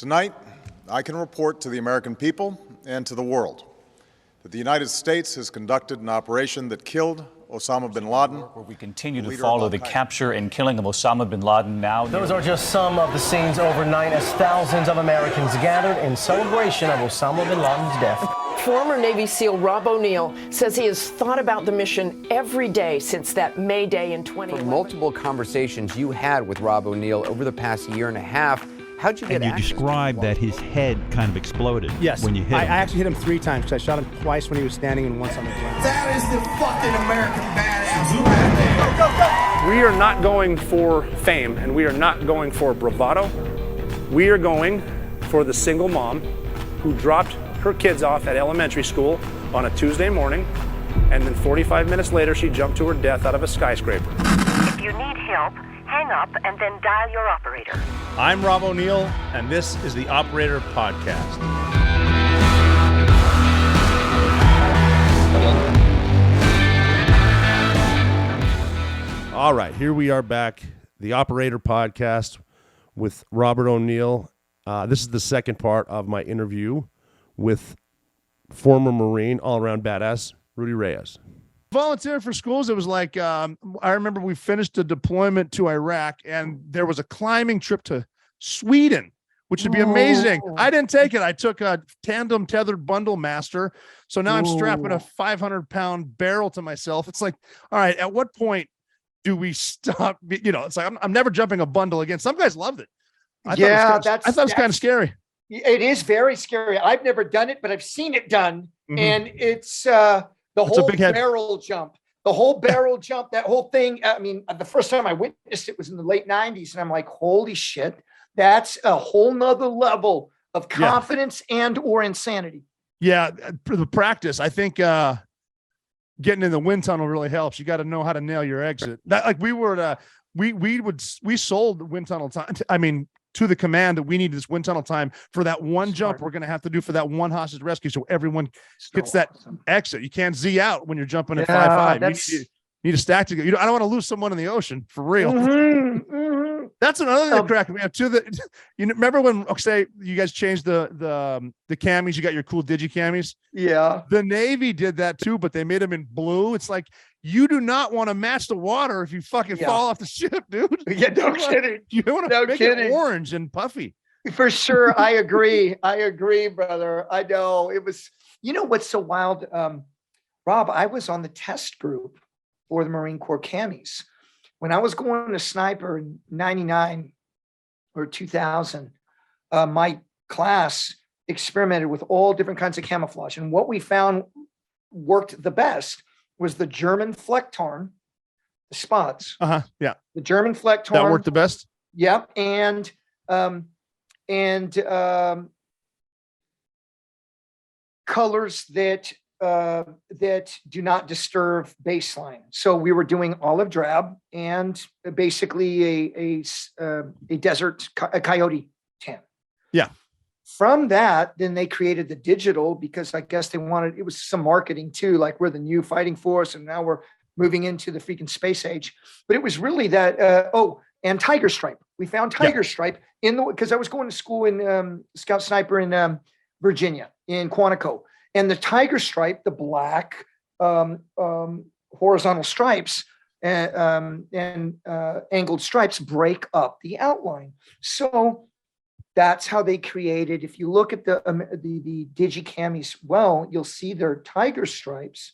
Tonight, I can report to the American people and to the world that the United States has conducted an operation that killed Osama bin Laden. Where we continue to follow the capture and killing of Osama bin Laden now. Those are just some of the scenes overnight as thousands of Americans gathered in celebration of Osama bin Laden's death. Former Navy SEAL Rob O'Neill says he has thought about the mission every day since that May Day in 2011. From multiple conversations you had with Rob O'Neill over the past year and a half, how'd you get access? And you described that his head kind of exexploded. Yes. When you hit him. I actually hit him 3 times because I shot him twice when he was standing and once on the ground. That is the fucking American badass right there. Go, go, go. We are not going for fame, and we are not going for bravado. We are going for the single mom who dropped her kids off at elementary school on a Tuesday morning, and then 45 minutes later, she jumped to her death out of a skyscraper. If you need help, hang up and then dial your operator. I'm Rob O'Neill, and this is the Operator Podcast. All right, here we are back, the Operator Podcast with Robert O'Neill. This is the second part of my interview with former Marine, all-around badass, Rudy Reyes. Volunteering for schools, it was like, I remember we finished a deployment to Iraq, and there was a climbing trip to Sweden, which would be amazing. I didn't take it. I took a tandem tethered bundle master. So now I'm strapping a 500-pound barrel to myself. It's like, all right, at what point do we stop? You know, it's like, I'm never jumping a bundle again. Some guys loved it. I thought it was kind of scary. It is very scary. I've never done it, but I've seen it done. Mm-hmm. And it's the whole barrel jump, that whole thing. I mean, the first time I witnessed it was in the late 90s. And I'm like, holy shit, that's a whole nother level of confidence and or insanity. Yeah. For the practice, I think getting in the wind tunnel really helps. You got to know how to nail your exit. That, like we sold wind tunnel time. I mean, to the command that we need this wind tunnel time for that one jump we're going to have to do for that one hostage rescue. So everyone gets that exit. You can't Z out when you're jumping at 5.5. You need to stack together. I don't want to lose someone in the ocean for real. Mm-hmm. That's another thing crack. We have remember when, say you guys changed the camis, you got your cool digi camis. Yeah. The Navy did that too, but they made them in blue. It's like, you do not want to match the water if you fucking fall off the ship, dude. Yeah, no kidding. You want to make it orange and puffy. For sure. I agree, brother. I know. It was, what's so wild? Rob, I was on the test group for the Marine Corps camis. When I was going to sniper in 99 or 2000, my class experimented with all different kinds of camouflage. And what we found worked the best was the German Flecktarn, the spots. Yeah. The German Flecktarn. That worked the best? Yep. And colors that do not disturb baseline. So we were doing olive drab and basically a desert, a coyote tan. Yeah. From that, then they created the digital because I guess it was some marketing too, like we're the new fighting force and now we're moving into the freaking space age. But it was really that, and Tiger Stripe. We found Tiger Stripe because I was going to school in Scout Sniper in Virginia, in Quantico. And the Tiger Stripe, the black horizontal stripes and angled stripes break up the outline. So that's how they created. If you look at the digicamis, you'll see their tiger stripes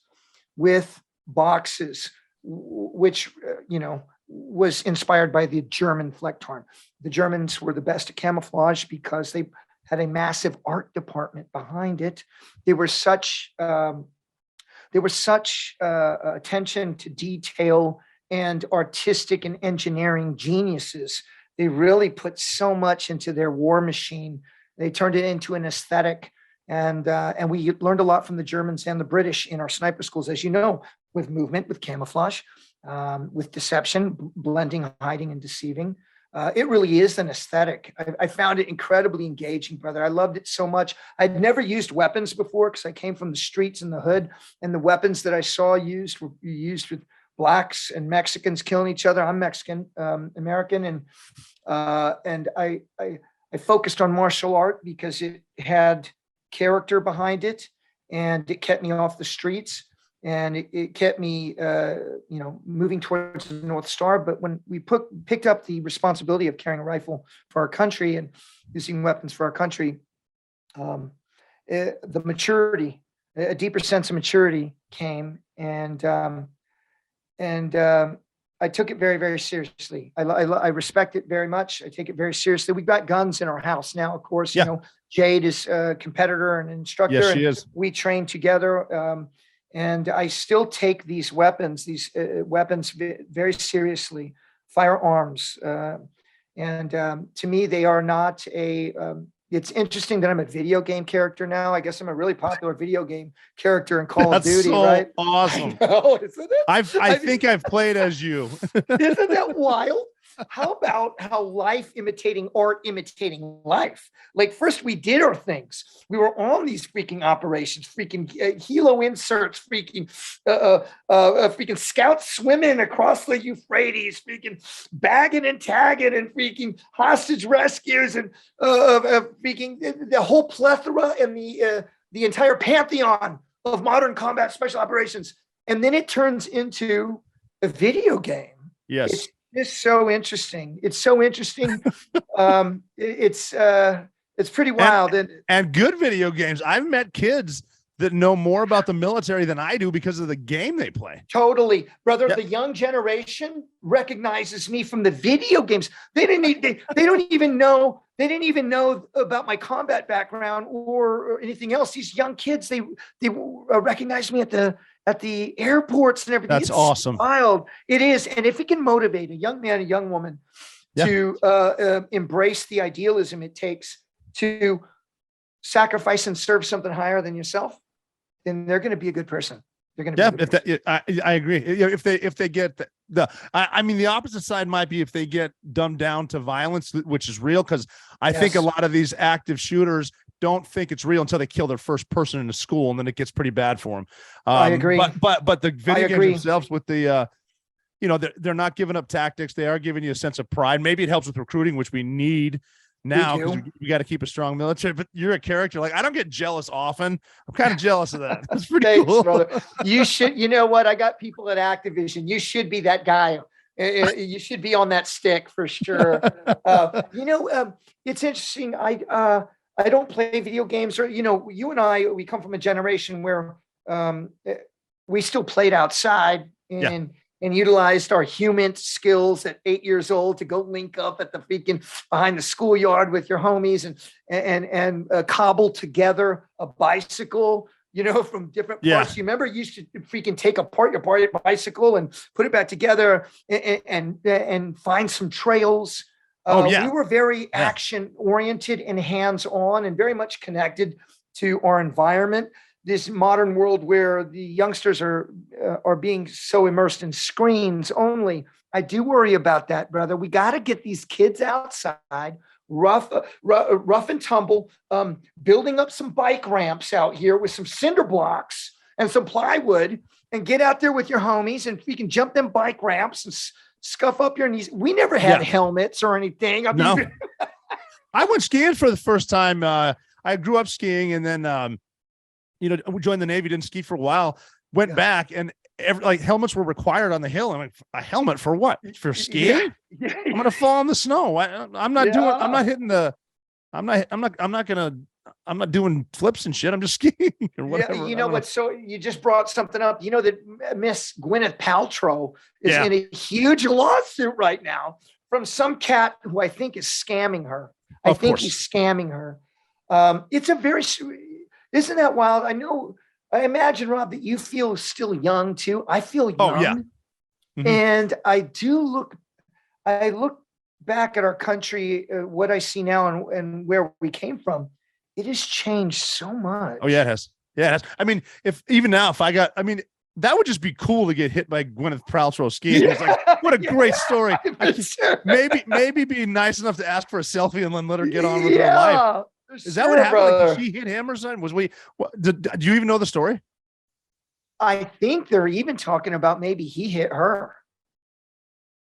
with boxes, which was inspired by the German Flecktarn. The Germans were the best at camouflage because they had a massive art department behind it. There was such attention to detail and artistic and engineering geniuses. They really put so much into their war machine. They turned it into an aesthetic. And we learned a lot from the Germans and the British in our sniper schools, as you know, with movement, with camouflage, with deception, blending, hiding, and deceiving. It really is an aesthetic. I found it incredibly engaging, brother. I loved it so much. I'd never used weapons before because I came from the streets in the hood, and the weapons that I saw used were used with blacks and Mexicans killing each other. I'm Mexican, American, and I I focused on martial art because it had character behind it, and it kept me off the streets, and it kept me, moving towards the North Star. But when we picked up the responsibility of carrying a rifle for our country and using weapons for our country, the maturity, a deeper sense of maturity came, and I took it very, very seriously. I respect it very much. I take it very seriously. We've got guns in our house now, of course. Yeah. Jade is a competitor and instructor. Yes, she and is. We train together. And I still take these weapons very seriously, firearms. To me, they are not it's interesting that I'm a video game character now. I guess I'm a really popular video game character in Call of Duty, so right? awesome. Oh, isn't it? I think I've played as you. Isn't that wild? How about how life imitating art imitating life? Like, first we did our things. We were on these freaking operations, freaking helo inserts, freaking scouts swimming across the Euphrates, freaking bagging and tagging, and freaking hostage rescues, and freaking the whole plethora and the entire pantheon of modern combat special operations. And then it turns into a video game. Yes. It's so interesting. It's so interesting. It's pretty wild. And good video games. I've met kids that know more about the military than I do because of the game they play. Totally, brother. Yep. The young generation recognizes me from the video games. They don't even know about my combat background or anything else. These young kids, they recognize me at the airports and everything. That's awesome. Wild. It is. And if it can motivate a young man, a young woman to embrace the idealism it takes to sacrifice and serve something higher than yourself, then they're going to be a good person. They're going to be. I agree. If they get the opposite side might be if they get dumbed down to violence, which is real. Cause I think a lot of these active shooters don't think it's real until they kill their first person in the school. And then it gets pretty bad for them. I agree. But the video games themselves with the, they're not giving up tactics. They are giving you a sense of pride. Maybe it helps with recruiting, which we need now because we got to keep a strong military. But you're a character. Like, I don't get jealous often. I'm kind of jealous of that. That's pretty cool, brother. You should. You know what? I got people at Activision. You should be that guy. You should be on that stick for sure. It's interesting. I don't play video games, or you and I, we come from a generation where we still played outside and utilized our human skills at 8 years old to go link up at the freaking behind the schoolyard with your homies and cobble together a bicycle, from different parts. You remember you used to freaking take apart your bicycle and put it back together and find some trails. We were very action oriented and hands on and very much connected to our environment. This modern world where the youngsters are being so immersed in screens only. I do worry about that, brother. We got to get these kids outside, rough and tumble, building up some bike ramps out here with some cinder blocks and some plywood, and get out there with your homies and we can jump them bike ramps and scuff up your knees. We never had helmets or anything. No. I went skiing for the first time. I grew up skiing, and then we joined the Navy, didn't ski for a while, went back, and helmets were required on the hill. I'm like, a helmet for what? For skiing? I'm going to fall in the snow. I'm not doing flips and shit. I'm just skiing or whatever. So you just brought something up. You know that Miss Gwyneth Paltrow is in a huge lawsuit right now from some cat who I think is scamming her. I think he's scamming her. Isn't that wild? I imagine, Rob, that you feel still young too. I feel young. Oh, yeah. Mm-hmm. And I look back at our country, what I see now and where we came from. It has changed so much. Oh, yeah, it has. Yeah, it has. I mean, that would just be cool to get hit by Gwyneth Paltrow skiing. It's like, what a great story. Maybe be nice enough to ask for a selfie and then let her get on with her life. Is that what happened? Like, did she hit him or something? Do you even know the story? I think they're even talking about maybe he hit her.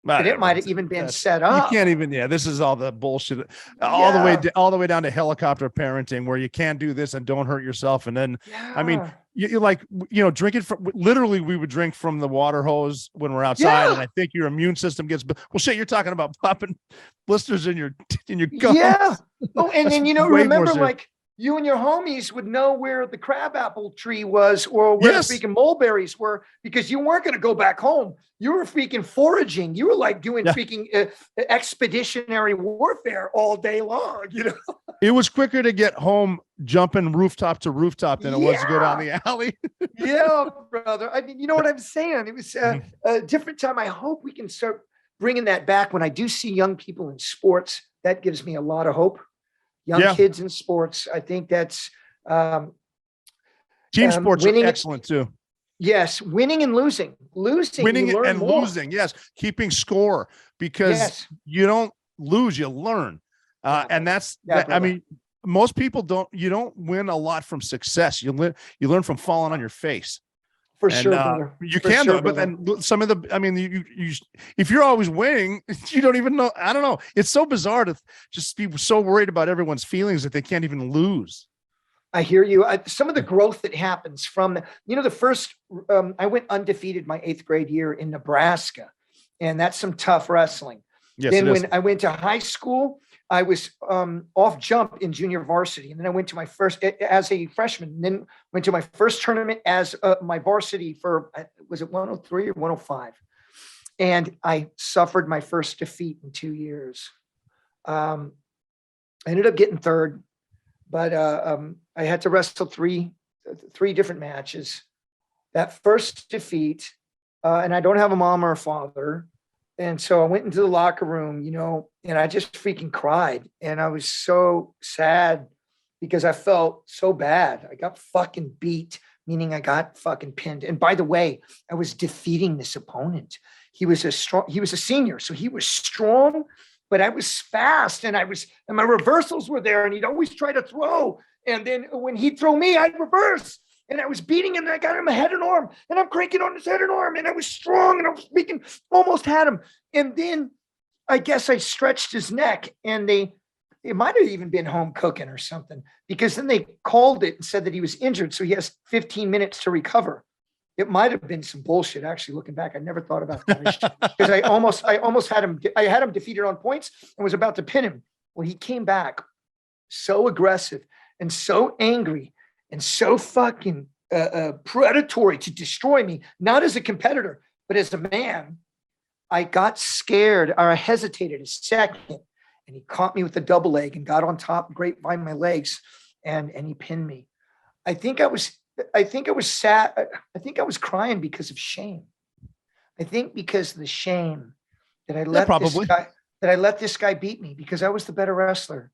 But it might have even been set up. You can't even. Yeah, this is all the bullshit. All the way down to helicopter parenting, where you can't do this and don't hurt yourself. And then, I mean, you like, drinking from. Literally, we would drink from the water hose when we're outside, and I think your immune system gets. Well, shit, you're talking about popping blisters in your gums. Yeah. Oh, and then remember, more like, you and your homies would know where the crabapple tree was or where the freaking mulberries were, because you weren't going to go back home. You were freaking foraging. You were like doing freaking expeditionary warfare all day long. It was quicker to get home jumping rooftop to rooftop than it was to go down the alley. Yeah, brother. I mean, you know what I'm saying? It was a different time. I hope we can start bringing that back. When I do see young people in sports, that gives me a lot of hope. Young kids in sports. I think that's team sports are excellent too. Yes, winning and losing. Winning and losing. Yes, keeping score, because you don't lose, you learn, and that's. I mean, most people don't. You don't win a lot from success. You learn from falling on your face. For sure, brother. You can do it, but then some of the. I mean, you if you're always winning, you don't even know. I don't know. It's so bizarre to just be so worried about everyone's feelings that they can't even lose. I hear you. Some of the growth that happens from the first. I went undefeated my 8th grade year in Nebraska, and that's some tough wrestling. Yes, then when I went to high school, I was off jump in junior varsity. And then I went to my first as a freshman, and then went to my first tournament as my varsity for, was it 103 or 105? And I suffered my first defeat in 2 years. I ended up getting 3rd, but I had to wrestle three different matches. That first defeat, and I don't have a mom or a father. And so I went into the locker room, and I just freaking cried. And I was so sad because I felt so bad. I got fucking beat, meaning I got fucking pinned. And by the way, I was defeating this opponent. He was a senior, so he was strong, but I was fast, and my reversals were there, and he'd always try to throw. And then when he'd throw me, I'd reverse. And I was beating him, and I got him a head and arm, and I'm cranking on his head and arm, and I was strong, and I was freaking almost had him. And then I guess I stretched his neck, and it might have even been home cooking or something, because then they called it and said that he was injured, so he has 15 minutes to recover. It might have been some bullshit. Actually, looking back, I never thought about that because I almost had him. I had him defeated on points and was about to pin him. Well, he came back so aggressive and so angry and so fucking predatory to destroy me, not as a competitor, but as a man. I got scared, or I hesitated a second, and he caught me with a double leg and got on top, grapevine my legs, and he pinned me. I think I was sad. I think I was crying because of shame. I think because of the shame that I let this guy beat me, because I was the better wrestler.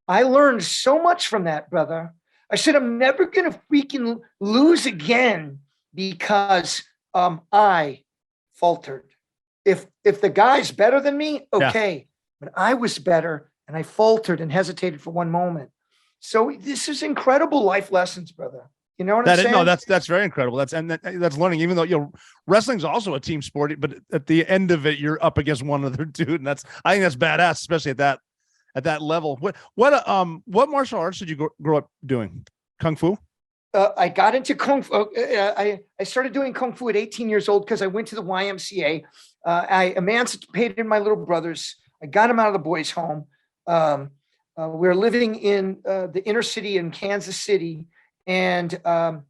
I learned so much from that, brother. I said, I'm never going to freaking lose again because I faltered. If the guy's better than me, okay. But I was better, and I faltered and hesitated for one moment. So this is incredible life lessons, brother. You know what I'm saying? No, that's very incredible. That's learning, even though, wrestling's also a team sport, but at the end of it, you're up against one other dude. And I think that's badass, especially at that level. What martial arts did you grow up doing? Kung Fu? I got into Kung Fu. I started doing Kung Fu at 18 years old because I went to the YMCA. I emancipated my little brothers. I got them out of the boys' home. We were living in the inner city in Kansas City, and the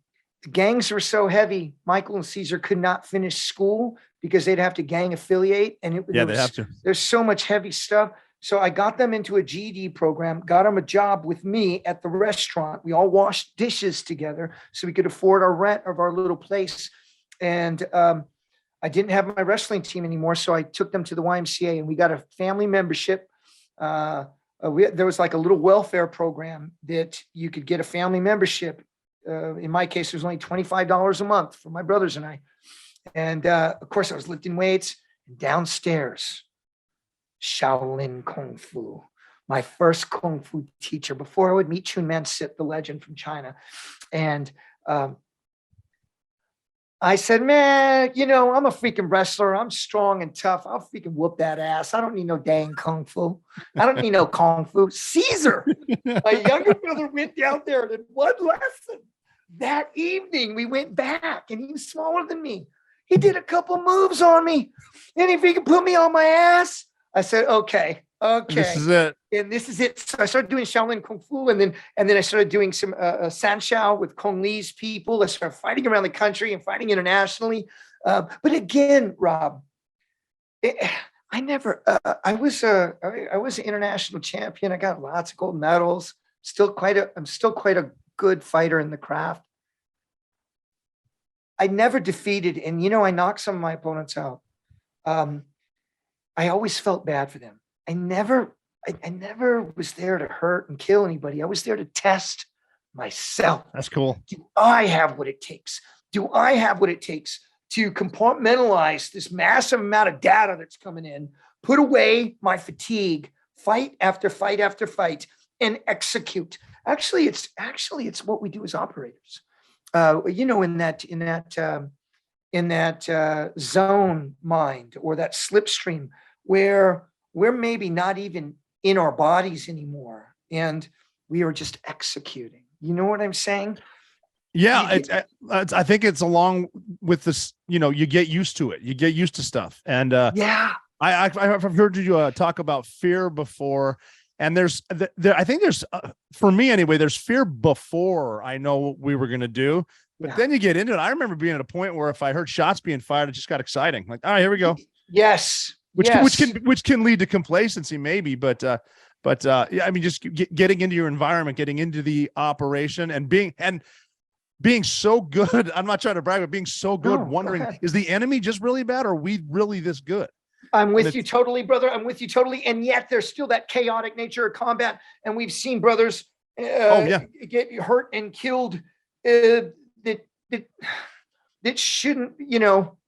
gangs were so heavy, Michael and Caesar could not finish school because they'd have to gang affiliate. And they'd have to. There's so much heavy stuff. So I got them into a GED program, got them a job with me at the restaurant. We all washed dishes together so we could afford our rent of our little place. And I didn't have my wrestling team anymore, so I took them to the YMCA, and we got a family membership. There was like a little welfare program that you could get a family membership. In my case, it was only $25 a month for my brothers and I. And of course, I was lifting weights. And downstairs, Shaolin Kung Fu, my first Kung Fu teacher, before I would meet Chun Man Sit, the legend from China. And I said, man, I'm a freaking wrestler. I'm strong and tough. I'll freaking whoop that ass. I don't need no dang kung fu. I don't need no kung fu. Caesar, my younger brother, went down there and in one lesson that evening, we went back and he was smaller than me. He did a couple moves on me. And if he could put me on my ass, I said, okay. This is it. And this is it. So I started doing Shaolin Kung Fu, and then I started doing some Sanshao with Kung Lee's people. I started fighting around the country and fighting internationally. But again, Rob, I was an international champion. I got lots of gold medals. I'm still quite a good fighter in the craft. I never defeated, and I knocked some of my opponents out. I always felt bad for them. I never was there to hurt and kill anybody. I was there to test myself. That's cool. Do I have what it takes? Do I have what it takes to compartmentalize this massive amount of data that's coming in, put away my fatigue, fight after fight after fight, and execute? Actually, it's what we do as operators. In that zone mind or that slipstream where we're maybe not even in our bodies anymore, and we are just executing. You know what I'm saying? Yeah, I think it's along with this. You get used to it. You get used to stuff, and yeah, I've heard you talk about fear before, and I think there's for me anyway. There's fear before I know what we were gonna do, but then you get into it. I remember being at a point where if I heard shots being fired, it just got exciting. Like, all right, here we go. Yes. Which can lead to complacency maybe, but yeah, I mean, just getting into your environment, getting into the operation, and being so good. I'm not trying to brag, but being so good, wondering, is the enemy just really bad, or are we really this good? I'm with you totally, brother. I'm with you totally. And yet there's still that chaotic nature of combat. And we've seen brothers get hurt and killed that shouldn't,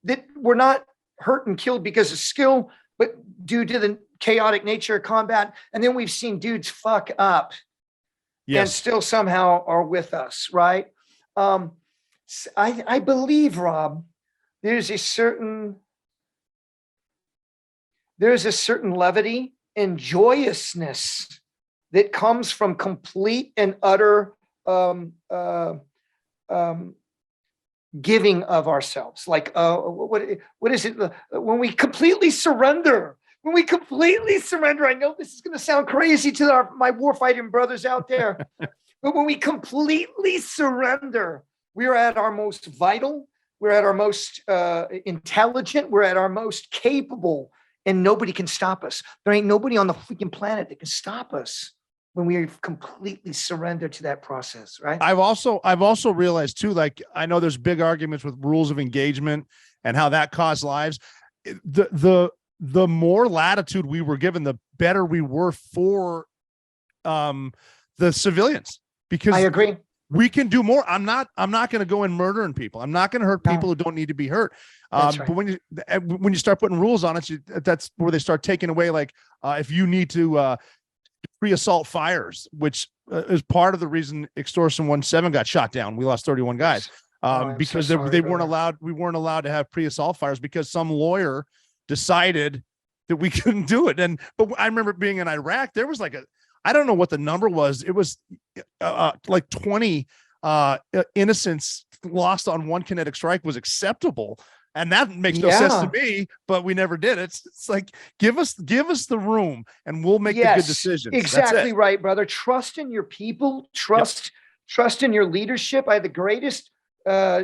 that were not hurt and killed because of skill, but due to the chaotic nature of combat. And then we've seen dudes fuck up and still somehow are with us, right? I believe, Rob, there's a certain levity and joyousness that comes from complete and utter giving of ourselves. Like, what is it? When we completely surrender. When we completely surrender, I know this is going to sound crazy to my warfighting brothers out there, but when we completely surrender, we're at our most vital, we're at our most intelligent, we're at our most capable, and nobody can stop us. There ain't nobody on the freaking planet that can stop us when we completely surrender to that process, right? I've also realized too, like, I know there's big arguments with rules of engagement and how that costs lives. The more latitude we were given, the better we were for the civilians, because I agree. We can do more. I'm not going to go in murdering people. I'm not going to hurt people who don't need to be hurt. That's right. But when you start putting rules on it, that's where they start taking away. Like, if you need to pre-assault fires, which is part of the reason Extortion 17 got shot down. We lost 31 guys because they weren't allowed. We weren't allowed to have pre-assault fires because some lawyer decided that we couldn't do it. But I remember being in Iraq. There was like I don't know what the number was. It was like 20 innocents lost on one kinetic strike was acceptable. And that makes no sense to me, but we never did. It's like, give us the room and we'll make the good decisions. Exactly right, brother. Trust in your people, trust in your leadership. I had the greatest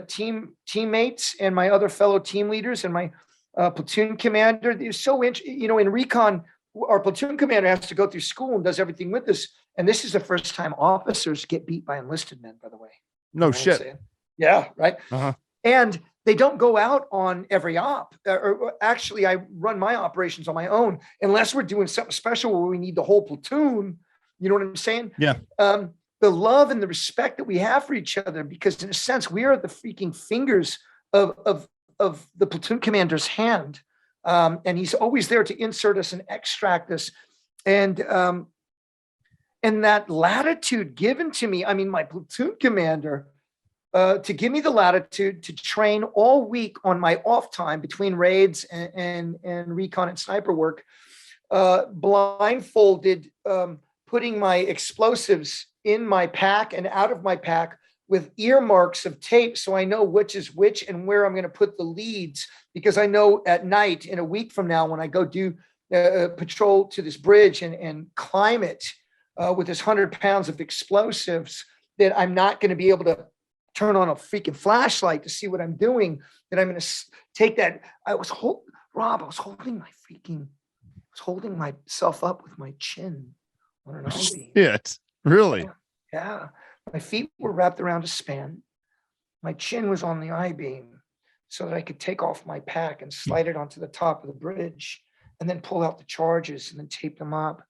teammates and my other fellow team leaders and my platoon commander. They're so in recon, our platoon commander has to go through school and does everything with us. And this is the first time officers get beat by enlisted men, by the way. No shit. Yeah. Right. Uh-huh. And they don't go out on every op. Or actually, I run my operations on my own, unless we're doing something special where we need the whole platoon. You know what I'm saying? Yeah. The love and the respect that we have for each other, because in a sense, we are the freaking fingers of the platoon commander's hand. And he's always there to insert us and extract us. And that latitude given to me, I mean, my platoon commander, to give me the latitude to train all week on my off time between raids and recon and sniper work, blindfolded, putting my explosives in my pack and out of my pack with earmarks of tape so I know which is which and where I'm going to put the leads, because I know at night in a week from now when I go do patrol to this bridge and climb it with this 100 pounds of explosives, that I'm not going to be able to turn on a freaking flashlight to see what I'm doing, that I'm going to take that. I was holding myself up with my chin on an I-beam. Shit, really? Yeah. My feet were wrapped around a span. My chin was on the I-beam so that I could take off my pack and slide it onto the top of the bridge and then pull out the charges and then tape them up.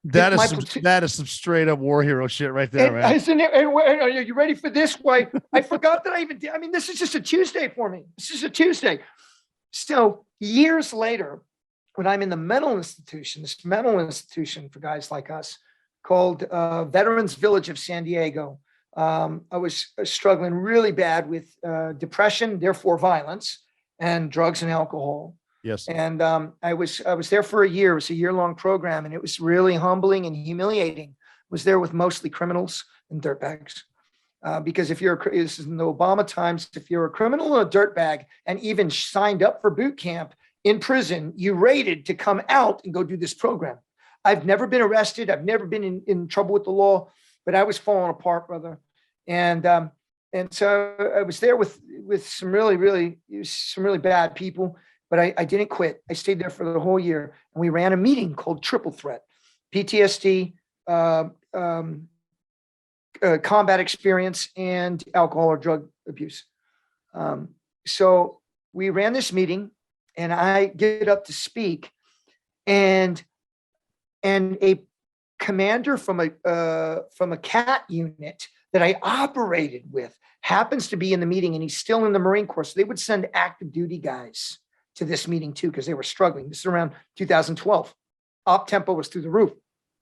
That is some straight up war hero shit right there, man. Are you ready for this? Why I forgot that I even did. I mean, this is just a Tuesday for me. This is a Tuesday. So years later, when I'm in the mental institution, this mental institution for guys like us called Veterans Village of San Diego, I was struggling really bad with depression, therefore violence, and drugs and alcohol. Yes. And I was there for a year. It was a year-long program, and it was really humbling and humiliating. I was there with mostly criminals and dirtbags. Because this is in the Obama times, if you're a criminal or a dirtbag and even signed up for boot camp in prison, you rated to come out and go do this program. I've never been arrested. I've never been in trouble with the law, but I was falling apart, brother. And so I was there with some really bad people. But I didn't quit. I stayed there for the whole year, and we ran a meeting called Triple Threat: PTSD, combat experience, and alcohol or drug abuse. So we ran this meeting, and I get up to speak, and a commander from a CAT unit that I operated with happens to be in the meeting, and he's still in the Marine Corps. So they would send active duty guys to this meeting too, because they were struggling. This is around 2012. Op tempo was through the roof.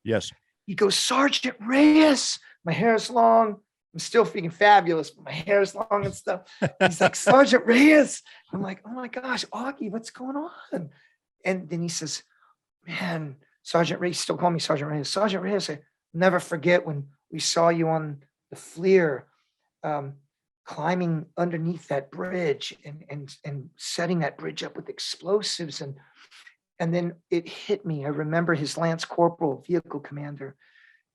Yes. He goes, Sergeant Reyes, my hair is long. I'm still feeling fabulous, but my hair is long and stuff. He's like, Sergeant Reyes. I'm like, oh my gosh, Augie, what's going on? And then he says, man, Sergeant Reyes, still call me Sergeant Reyes. Sergeant Reyes, I never forget when we saw you on the FLIR, climbing underneath that bridge and setting that bridge up with explosives. And then it hit me. I remember his Lance Corporal, vehicle commander,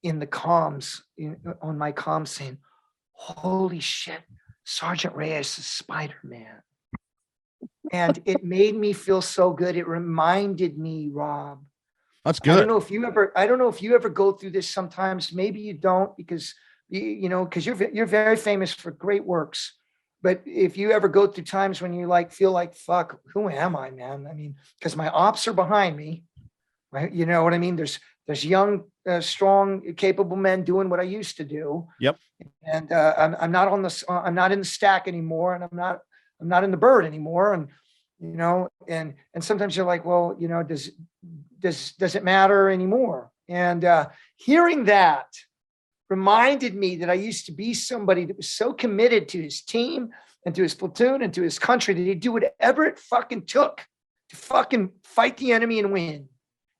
in the comms, on my comms saying, holy shit, Sergeant Reyes is Spider-Man. And it made me feel so good. It reminded me, Rob. That's good. I don't know if you ever go through this sometimes. Maybe you don't, because because you're very famous for great works. But if you ever go through times when you feel like, fuck, who am I, man? I mean, because my ops are behind me, right? You know what I mean? There's young, strong, capable men doing what I used to do. Yep. And I'm not in the stack anymore, and I'm not in the bird anymore. And and sometimes you're like, well, does it matter anymore? And hearing that reminded me that I used to be somebody that was so committed to his team and to his platoon and to his country that he'd do whatever it fucking took to fucking fight the enemy and win.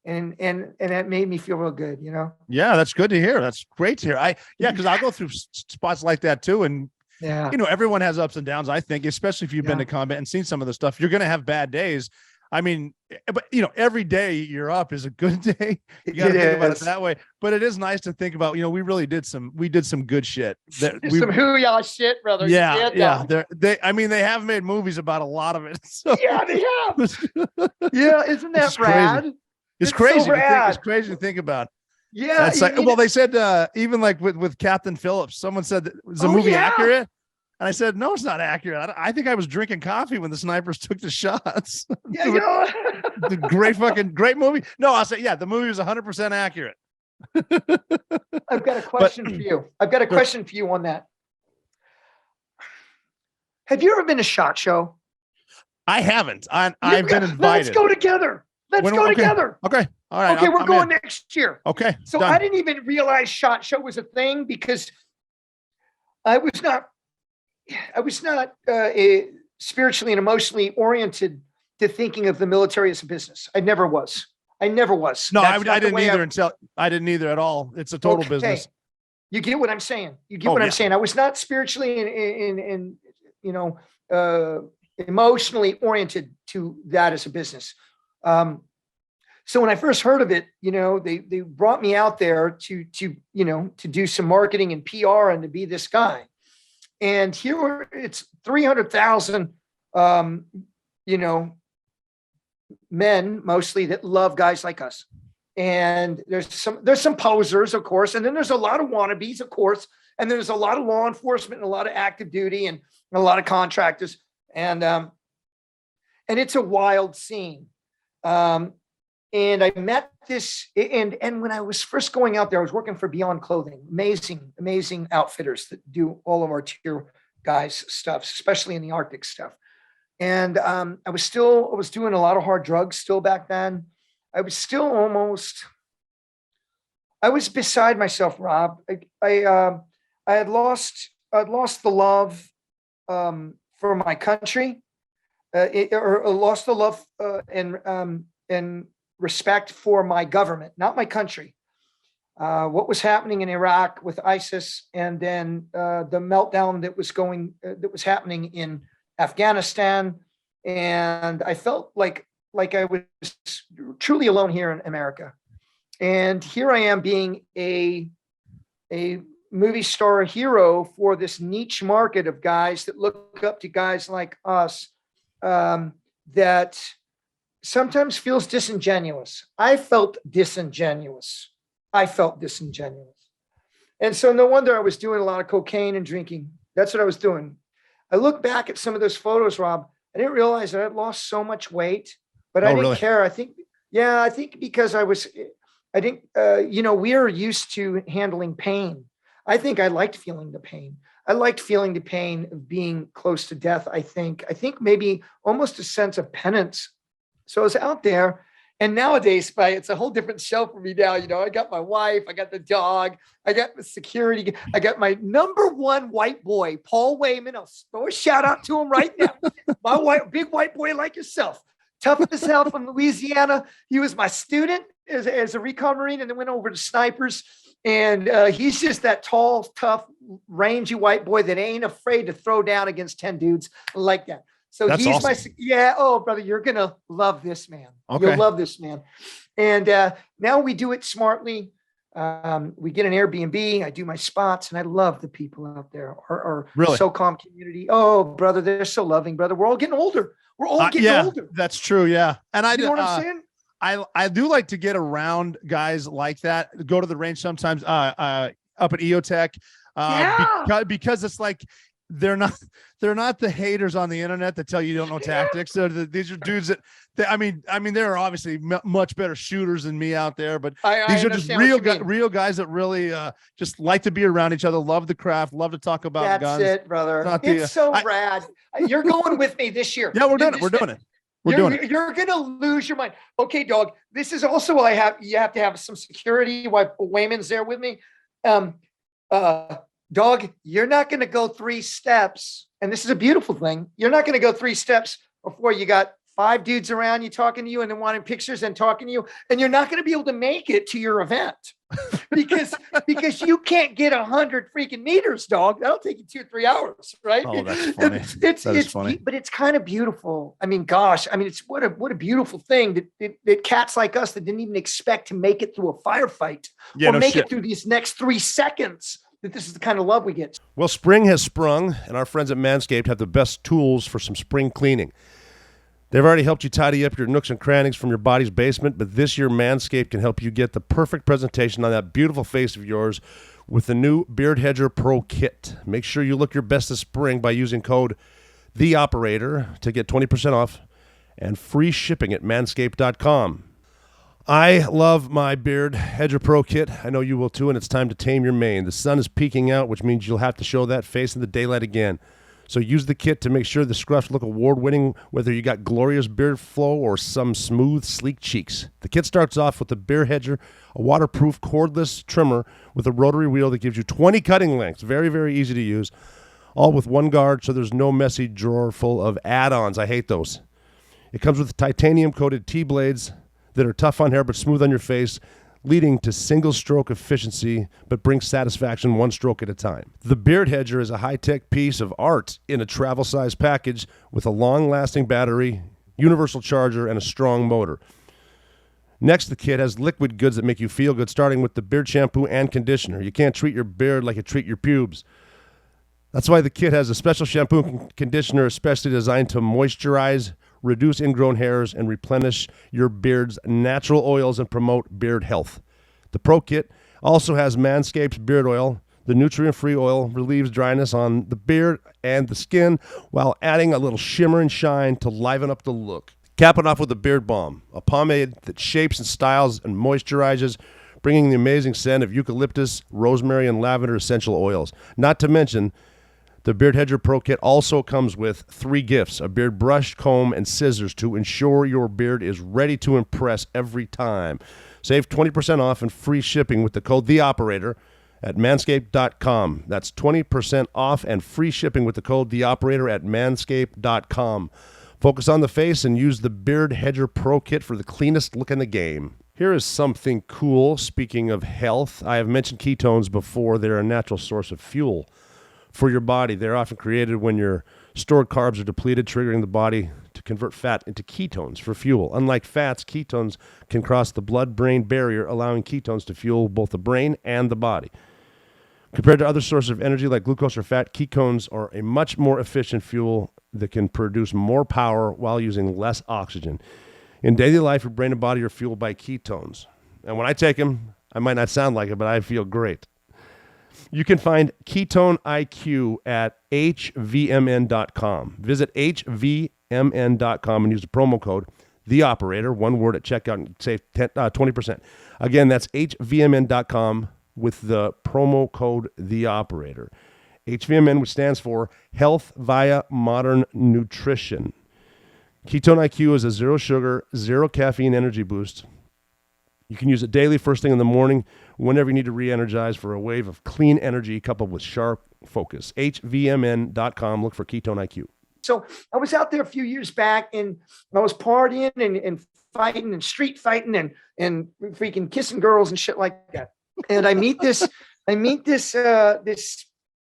And that made me feel real good, Yeah, that's good to hear. That's great to hear. Because I'll go through spots like that too. And yeah, everyone has ups and downs, I think, especially if you've been to combat and seen some of the stuff. You're going to have bad days. I mean, but every day you're up is a good day. You got to think about it that way. But it is nice to think about, we did some good shit. Some hoo-yah shit, brother. Yeah. They have made movies about a lot of it. So. Yeah, they have. Yeah, isn't that rad? Crazy. It's crazy. So it's crazy to think about. Yeah. They said even like with Captain Phillips, someone said, was the movie accurate? And I said, no, it's not accurate. I think I was drinking coffee when the snipers took the shots. Yeah, great movie. No, I'll say, the movie was 100% accurate. I've got a question for you. I've got a question for you on that. Have you ever been to SHOT Show? I haven't. I've been invited. Let's go together. Let's go together. Okay. All right. Okay, we're going next year. Okay. So done. I didn't even realize SHOT Show was a thing because I was not I was not spiritually and emotionally oriented to thinking of the military as a business. I never was. I never was. No, I didn't either I didn't either at all. It's a total business. You get what I'm saying. You get what I'm saying. I was not spiritually and emotionally oriented to that as a business. So when I first heard of it, they brought me out there to do some marketing and PR and to be this guy. And here it's 300,000, men mostly that love guys like us. And there's some posers, of course, and then there's a lot of wannabes, of course, and there's a lot of law enforcement and a lot of active duty and a lot of contractors, and it's a wild scene. And I met this, and when I was first going out there, I was working for Beyond Clothing, amazing outfitters that do all of our tier guys stuff, especially in the Arctic stuff. And I was doing a lot of hard drugs still back then. I was beside myself, Rob. I had lost the love for my country, or lost the love and respect for my government, not my country. What was happening in Iraq with ISIS, and then the meltdown that was happening in Afghanistan, and I felt like I was truly alone here in America. And here I am being a movie star hero for this niche market of guys that look up to guys like us, that sometimes feels disingenuous. I felt disingenuous. And so no wonder I was doing a lot of cocaine and drinking. That's what I was doing. I look back at some of those photos, Rob. I didn't realize that I'd lost so much weight, but I didn't care. I think because we are used to handling pain. I think I liked feeling the pain. I liked feeling the pain of being close to death. I think maybe almost a sense of penance. So I was out there, and nowadays, it's a whole different show for me now. I got my wife, I got the dog, I got the security, I got my number one white boy, Paul Wayman. I'll throw a shout out to him right now. Big white boy like yourself, tough as hell from Louisiana. He was my student as a recon Marine, and then went over to snipers. And he's just that tall, tough, rangy white boy that ain't afraid to throw down against 10 dudes like that. So that's he's awesome. Oh, brother, you're going to love this man. Okay. You'll love this man. And now we do it smartly. We get an Airbnb. I do my spots, and I love the people out there. Our Really? SOCOM community. Oh, brother, they're so loving, brother. We're all getting older. We're all getting older. That's true. Yeah. And You know what I'm saying? I do like to get around guys like that, go to the range sometimes, up at EOTech, because it's like, they're not the haters on the internet that tell you don't know tactics. These are dudes that there are obviously much better shooters than me out there, but these are just real guys that really just like to be around each other, love the craft, love to talk about guns. That's it, brother. It's so rad. You're going with me this year. Yeah, we're doing it. We're doing it. You're gonna lose your mind. Okay, dog. This is also why you have to have some security. Why Wayman's there with me. Dog, you're not going to go 3 steps. And this is a beautiful thing. You're not going to go 3 steps before you got 5 dudes around you talking to you and then wanting pictures and talking to you. And you're not going to be able to make it to your event because you can't get 100 freaking meters, dog. That'll take you 2 or 3 hours, right? Oh, that's funny. It's funny. But it's kind of beautiful. It's what a beautiful thing that cats like us that didn't even expect to make it through a firefight it through these next 3 seconds. That this is the kind of love we get. Well, spring has sprung, and our friends at Manscaped have the best tools for some spring cleaning. They've already helped you tidy up your nooks and crannies from your body's basement, but this year Manscaped can help you get the perfect presentation on that beautiful face of yours with the new Beard Hedger Pro Kit. Make sure you look your best this spring by using code THEOPERATOR to get 20% off and free shipping at manscaped.com. I love my Beard Hedger Pro Kit. I know you will too, and it's time to tame your mane. The sun is peeking out, which means you'll have to show that face in the daylight again. So use the kit to make sure the scruffs look award-winning, whether you got glorious beard flow or some smooth, sleek cheeks. The kit starts off with the Beard Hedger, a waterproof cordless trimmer with a rotary wheel that gives you 20 cutting lengths. Very, very easy to use. all with one guard, so there's no messy drawer full of add-ons. I hate those. It comes with titanium-coated T-blades that are tough on hair but smooth on your face, leading to single-stroke efficiency, but brings satisfaction one stroke at a time. The Beard Hedger is a high-tech piece of art in a travel-size package with a long-lasting battery, universal charger, and a strong motor. Next, the kit has liquid goods that make you feel good, starting with the beard shampoo and conditioner. You can't treat your beard like you treat your pubes. That's why the kit has a special shampoo and conditioner especially designed to moisturize, reduce ingrown hairs, and replenish your beard's natural oils and promote beard health. The Pro Kit also has Manscaped's beard oil. The nutrient-free oil relieves dryness on the beard and the skin while adding a little shimmer and shine to liven up the look. Cap it off with the Beard Balm, a pomade that shapes and styles and moisturizes, bringing the amazing scent of eucalyptus, rosemary, and lavender essential oils. Not to mention, the Beard Hedger Pro Kit also comes with 3 gifts, a beard brush, comb, and scissors to ensure your beard is ready to impress every time. Save 20% off and free shipping with the code THEOPERATOR at manscaped.com. That's 20% off and free shipping with the code THEOPERATOR at manscaped.com. Focus on the face and use the Beard Hedger Pro Kit for the cleanest look in the game. Here is something cool. Speaking of health, I have mentioned ketones before. They're a natural source of fuel for your body. They're often created when your stored carbs are depleted, triggering the body to convert fat into ketones for fuel. Unlike fats, ketones can cross the blood-brain barrier, allowing ketones to fuel both the brain and the body. Compared to other sources of energy like glucose or fat, ketones are a much more efficient fuel that can produce more power while using less oxygen. In daily life, your brain and body are fueled by ketones. And when I take them, I might not sound like it, but I feel great. You can find Ketone IQ at hvmn.com. Visit hvmn.com and use the promo code THEOPERATOR, one word, at checkout, and save 20%. Again, that's hvmn.com with the promo code THEOPERATOR. HVMN, which stands for Health Via Modern Nutrition. Ketone IQ is a zero sugar, zero caffeine energy boost. You can use it daily, first thing in the morning, whenever you need to re-energize for a wave of clean energy coupled with sharp focus. HVMN.com. Look for Ketone IQ. So I was out there a few years back and I was partying and fighting and street fighting and freaking kissing girls and shit like that. And I meet this,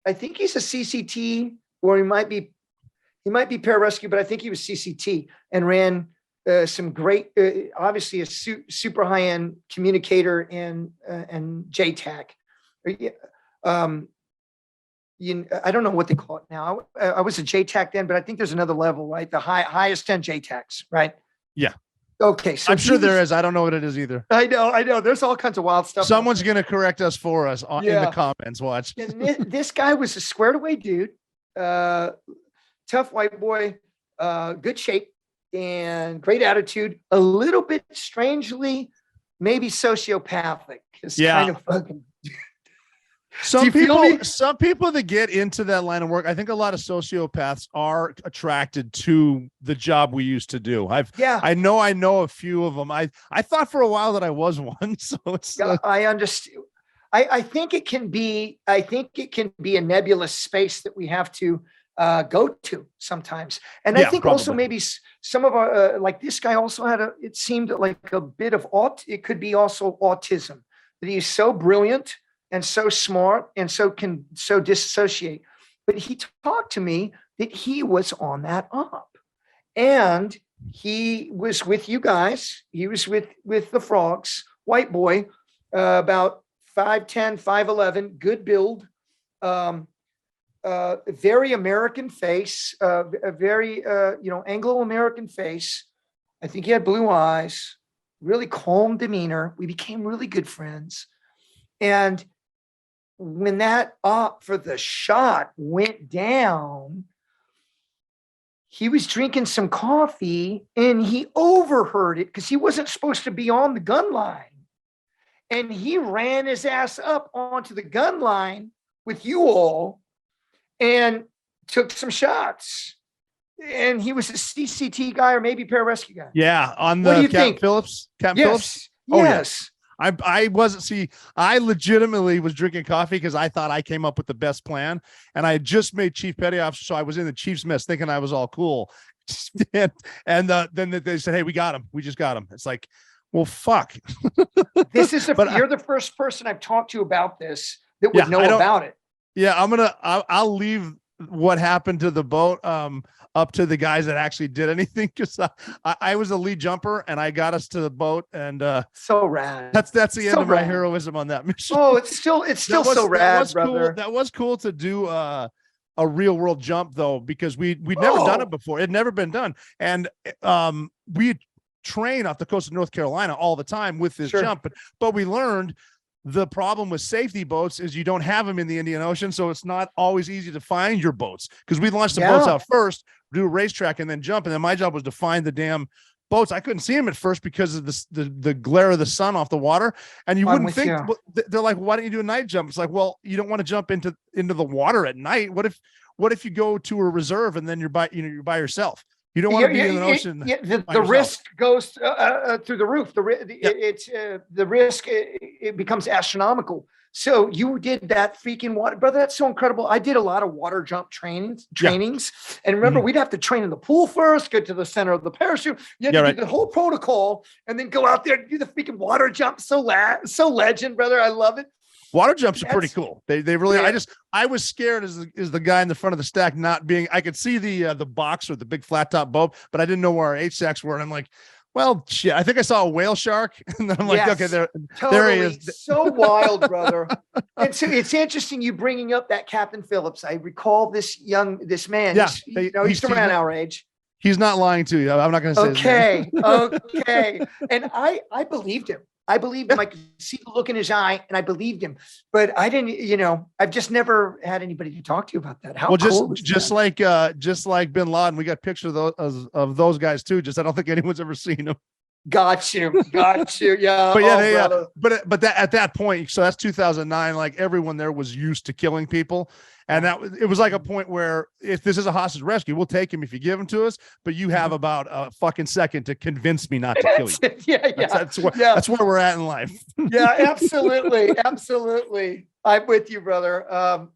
I think he's a CCT, or he might be pararescue, but I think he was CCT and ran some great, obviously a super high-end communicator and JTAC. I don't know what they call it now. I was a JTAC then, but I think there's another level, right? The highest end JTACs, right? Yeah. Okay. So I'm sure there is. I don't know what it is either. I know. There's all kinds of wild stuff. Someone's going to correct us for us in the comments. Watch. And this guy was a squared away dude, tough white boy, good shape and great attitude, a little bit strangely, maybe sociopathic. It's kind of fucking. Some people that get into that line of work, I think a lot of sociopaths are attracted to the job we used to do. I know a few of them. I thought for a while that I was one. So it's I understand. I think it can be a nebulous space that we have to go to sometimes. And I think also maybe some of our like this guy also had it seemed like a bit of it could be also autism, that he's so brilliant and so smart and so disassociate. But he talked to me that he was on that up. And he was with you guys. He was with the Frogs, white boy, about 5'10", 5'11", good build, very American face, a very Anglo-American face. I think he had blue eyes, really calm demeanor. We became really good friends. And when that up for the shot went down, he was drinking some coffee and he overheard it because he wasn't supposed to be on the gun line. And he ran his ass up onto the gun line with you all and took some shots. And he was a CCT guy or maybe pararescue guy. Yeah, on what do the you Captain think? Phillips. Captain Yes. Phillips. Oh, yes. I wasn't. See, I legitimately was drinking coffee because I thought I came up with the best plan, and I had just made chief petty officer, so I was in the chief's mess thinking I was all cool. and then they said, "Hey, we got him. We just got him." It's like, well, fuck. This is you're the first person I've talked to about this that would know about it. Yeah, I'll leave what happened to the boat up to the guys that actually did anything, because I was the lead jumper and I got us to the boat, and so rad. That's the end of my heroism on that mission. Oh, it's still so rad, brother. Cool. That was cool to do a real world jump though, because we'd never done it before. It had never been done, and we train off the coast of North Carolina all the time with this jump, but we learned the problem with safety boats is you don't have them in the Indian Ocean, so it's not always easy to find your boats, because we launched the boats out first, do a racetrack, and then jump, and then my job was to find the damn boats. I couldn't see them at first because of the glare of the sun off the water, and you wouldn't think. They're like, why don't you do a night jump? It's like, well, you don't want to jump into the water at night. What if you go to a reserve and then you're by yourself? You don't want to be in the ocean. The risk goes through the roof. The risk it becomes astronomical. So you did that freaking water, brother. That's so incredible. I did a lot of water jump trainings, and remember, we'd have to train in the pool first, get to the center of the parachute. You had to do the whole protocol, and then go out there and do the freaking water jump. So legend, brother. I love it. Water jumps are pretty cool. They really. I was scared as the guy in the front of the stack not being. I could see the box or the big flat top boat, but I didn't know where our HSACs were. And I'm like, well, shit. I think I saw a whale shark, and then I'm like, okay, there he is. So wild, brother. And so it's interesting you bringing up that Captain Phillips. I recall this man. Yeah, he's around our age. He's not lying to you. I'm not going to say. Okay. And I believed him. I believed him. I could see the look in his eye, and I believed him. But I didn't, I've just never had anybody to talk to you about that. How cool was that? just like Bin Laden, we got pictures of those guys too. Just I don't think anyone's ever seen them. Got you. Yeah. But but at that point, so that's 2009. Like everyone there was used to killing people, and it was like a point where if this is a hostage rescue, we'll take him if you give him to us. But you have about a fucking second to convince me not to kill you. That's where we're at in life. Yeah, absolutely. I'm with you, brother.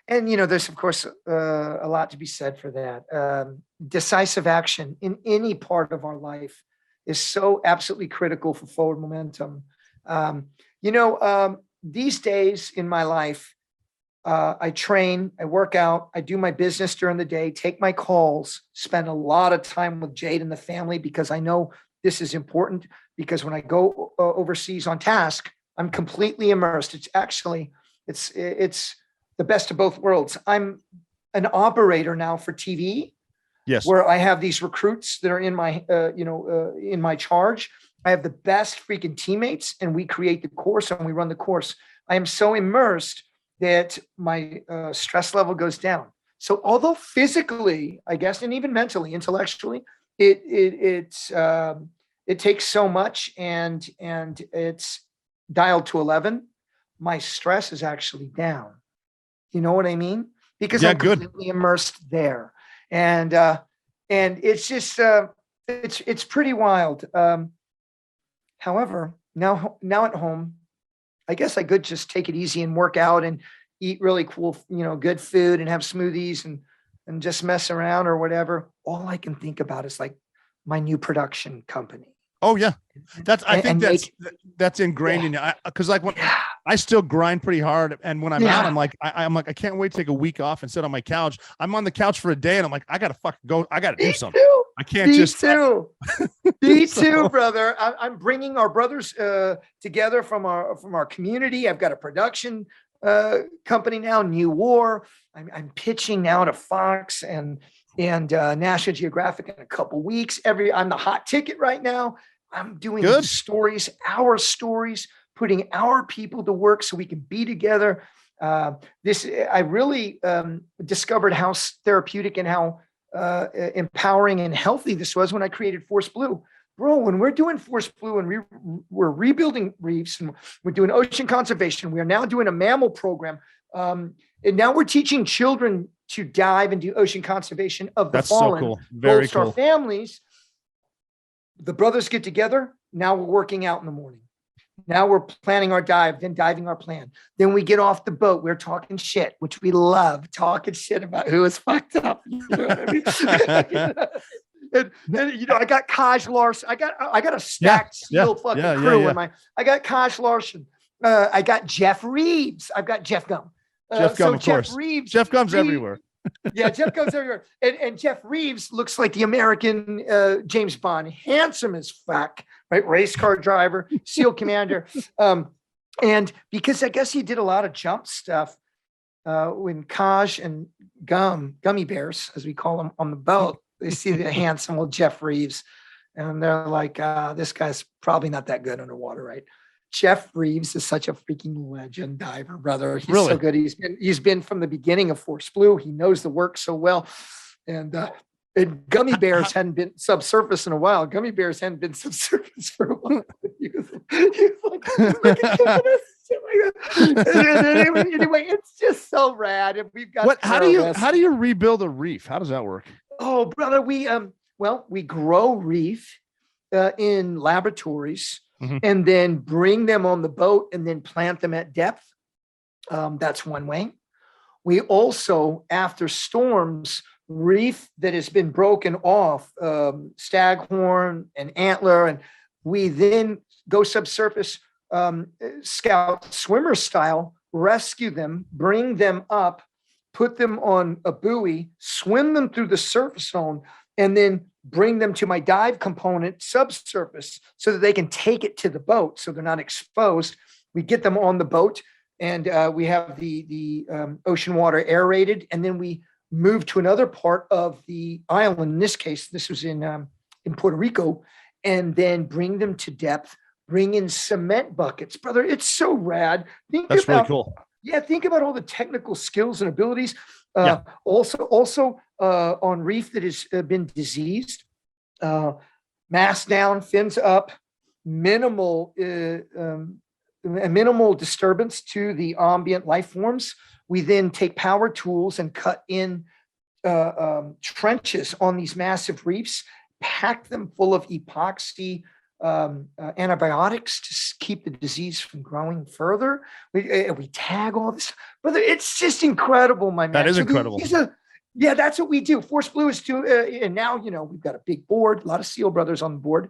And there's of course a lot to be said for that. Decisive action in any part of our life is so absolutely critical for forward momentum. These days in my life, I train, I work out, I do my business during the day, take my calls, spend a lot of time with Jade and the family, because I know this is important, because when I go overseas on task, I'm completely immersed. It's the best of both worlds. I'm an operator now for TV. Yes. Where I have these recruits that are in my, in my charge. I have the best freaking teammates, and we create the course and we run the course. I am so immersed that my stress level goes down. So although physically, I guess, and even mentally, intellectually, it takes so much, and it's dialed to 11. My stress is actually down. You know what I mean? Because I'm completely immersed there. And it's just, it's pretty wild. However, now at home, I guess I could just take it easy and work out and eat really cool, good food and have smoothies and just mess around or whatever. All I can think about is like my new production company. Oh yeah. That's ingrained in you. Cause like when I still grind pretty hard, and when I'm out, I'm like, I can't wait to take a week off and sit on my couch. I'm on the couch for a day, and I'm like, I gotta fucking go. I gotta do something. I can't Me too, brother. I'm bringing our brothers together from our community. I've got a production company now, New War. I'm pitching now to Fox and National Geographic in a couple weeks. I'm the hot ticket right now. I'm doing stories, our stories, putting our people to work so we can be together. I really discovered how therapeutic and how empowering and healthy this was when I created Force Blue. Bro, when we're doing Force Blue and we're rebuilding reefs and we're doing ocean conservation, we are now doing a mammal program. And now we're teaching children to dive and do ocean conservation of the fallen. So cool. Very Gold Star cool. families. The brothers get together. Now we're working out in the morning. Now we're planning our dive, then diving our plan. Then we get off the boat. We're talking shit, which we love, talking shit about who is fucked up. You know what I mean? and you know, I got Kaj Larson. I got a stacked SEAL fucking crew in my. I got Kaj Larson. I got Jeff Reeves. I've got Jeff Gum. Jeff Gum, of course. Reeves. Jeff Gum's everywhere. Yeah, Jeff Gum's everywhere. And Jeff Reeves looks like the American James Bond, handsome as fuck, right? Race car driver, SEAL commander. And because I guess he did a lot of jump stuff when Kaj and Gummy Bears, as we call them, on the boat, they see the handsome old Jeff Reeves. And they're like, this guy's probably not that good underwater, right? Jeff Reeves is such a freaking legend diver, brother. He's so good. He's been from the beginning of Force Blue. He knows the work so well. And Gummy Bears hadn't been subsurface in a while. Gummy Bears hadn't been subsurface for a while. He was like, anyway, it's just so rad. And we've got how do you rebuild a reef? How does that work? Oh, brother, we grow reef in laboratories. Mm-hmm. And then bring them on the boat and then plant them at depth. That's one way. We also, after storms, reef that has been broken off, staghorn and antler, and we then go subsurface, scout swimmer style, rescue them, bring them up, put them on a buoy, swim them through the surface zone, and then bring them to my dive component subsurface so that they can take it to the boat so they're not exposed. We get them on the boat, and we have the ocean water aerated, and then we move to another part of the island. In this case, this was in Puerto Rico, and then bring them to depth, bring in cement buckets. Brother, it's so rad. That's really cool. Yeah, think about all the technical skills and abilities. Also on reef that has been diseased, mass down, fins up, minimal disturbance to the ambient life forms. We then take power tools and cut in trenches on these massive reefs, pack them full of epoxy, antibiotics to keep the disease from growing further. We tag all this, brother. It's just incredible, my man. That is incredible. Yeah, that's what we do. Force Blue is too, and now we've got a big board, a lot of SEAL brothers on the board.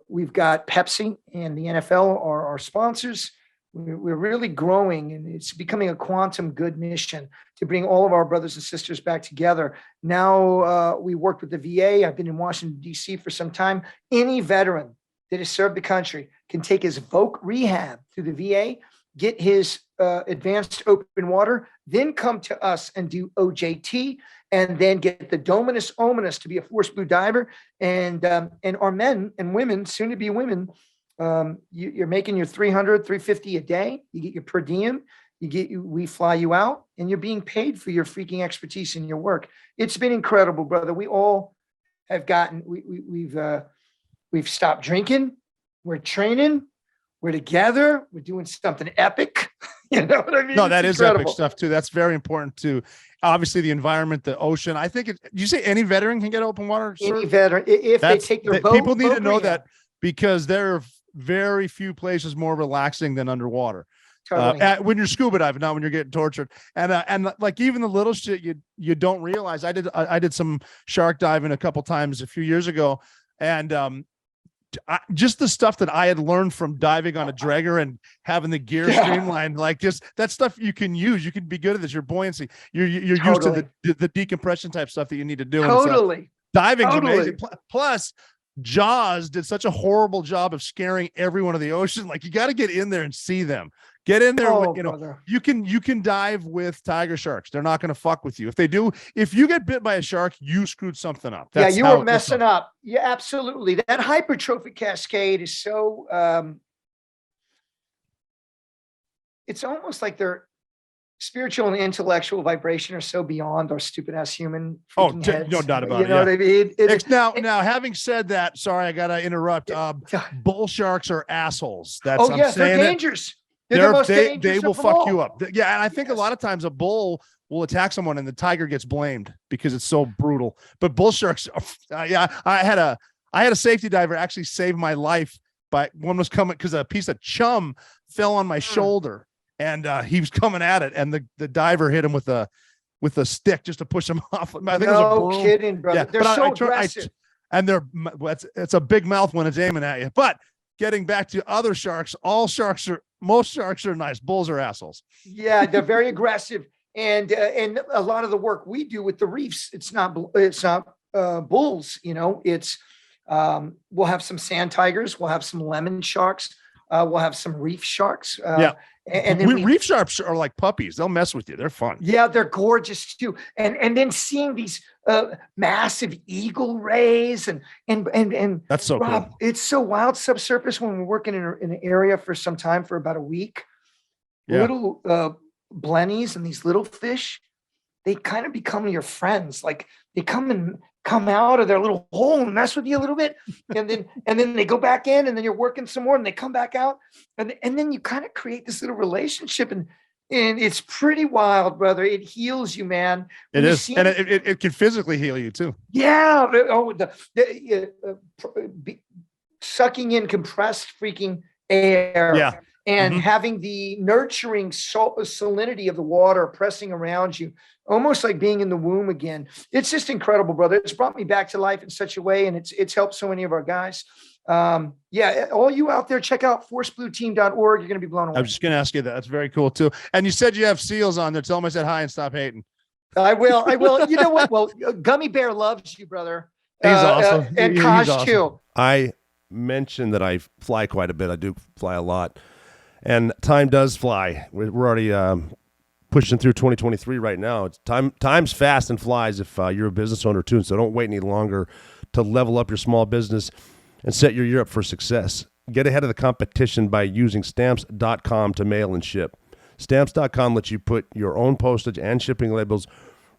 We've got Pepsi and the NFL are our sponsors. We're really growing, and it's becoming a quantum good mission to bring all of our brothers and sisters back together. Now we work with the VA. I've been in Washington, D.C. for some time. Any veteran that has served the country can take his VOC rehab through the VA, get his advanced open water, then come to us and do OJT, and then get the Dominus Ominous to be a Force Blue diver. And our men and women, soon to be women, you're making your 300, 350 a day. You get your per diem. We fly you out, and you're being paid for your freaking expertise in your work. It's been incredible, brother. We all have gotten. We've stopped drinking. We're training. We're together. We're doing something epic. You know what I mean? No, that is epic stuff too. That's very important too. Obviously, the environment, the ocean. I think you say any veteran can get open water. Any veteran, if they take their boat. People need to know that, because there are very few places more relaxing than underwater. Totally. When you're scuba diving, not when you're getting tortured. And like even the little shit you don't realize. I did some shark diving a couple times a few years ago, and just the stuff that I had learned from diving on a dragger and having the gear streamlined, like just that stuff you can use. You can be good at this. Your buoyancy. You're used to the decompression type stuff that you need to do. Totally. Diving's amazing. Plus, Jaws did such a horrible job of scaring everyone of the ocean. Like, you got to get in there and see them. Get in there. Brother. You can dive with tiger sharks. They're not going to fuck with you. If they do, if you get bit by a shark, you screwed something up. You were messing up. Yeah, absolutely. That hypertrophic cascade is so, it's almost like their spiritual and intellectual vibration are so beyond our stupid ass human. No heads. doubt about it. You know what I mean? Now, having said that, sorry, I got to interrupt. Bull sharks are assholes. They're dangerous. They will fuck you up. Yeah, and I think a lot of times a bull will attack someone and the tiger gets blamed because it's so brutal. But bull sharks, I had a safety diver actually save my life one was coming because a piece of chum fell on my shoulder, and he was coming at it, and the diver hit him with a stick just to push him off. I think it was a broom. Kidding, brother. Yeah, They're so aggressive. And it's a big mouth when it's aiming at you. But getting back to other sharks, most sharks are nice. Bulls are assholes. Yeah, they're very aggressive. And a lot of the work we do with the reefs, it's not bulls, it's we'll have some sand tigers, we'll have some lemon sharks, we'll have some reef sharks. And then reef sharks are like puppies. They'll mess with you. They're fun. Yeah, they're gorgeous too. And then seeing these massive eagle rays and that's so Rob, cool. It's so wild subsurface when we're working in an area for some time, for about a week. Yeah. Little blennies and these little fish, they kind of become your friends. Like they come out of their little hole and mess with you a little bit, and then they go back in, and then you're working some more, and they come back out, and then you kind of create this little relationship, and it's pretty wild, brother. It heals you, man. It is, and it can physically heal you too. Yeah. Sucking in compressed freaking air. Yeah. And having the nurturing salinity of the water pressing around you, almost like being in the womb again. It's just incredible, brother. It's brought me back to life in such a way, and it's helped so many of our guys. All you out there, check out forceblueteam.org. You're going to be blown away. I was just going to ask you that. That's very cool too. And you said you have seals on there. Tell them I said hi and stop hating. I will. You know what? Well, Gummy Bear loves you, brother. He's awesome. And He's Kosh awesome. too. I mentioned that I fly quite a bit. I do fly a lot. And time does fly. We're already pushing through 2023 right now. Time's fast and flies if you're a business owner too. So don't wait any longer to level up your small business and set your year up for success. Get ahead of the competition by using Stamps.com to mail and ship. Stamps.com lets you put your own postage and shipping labels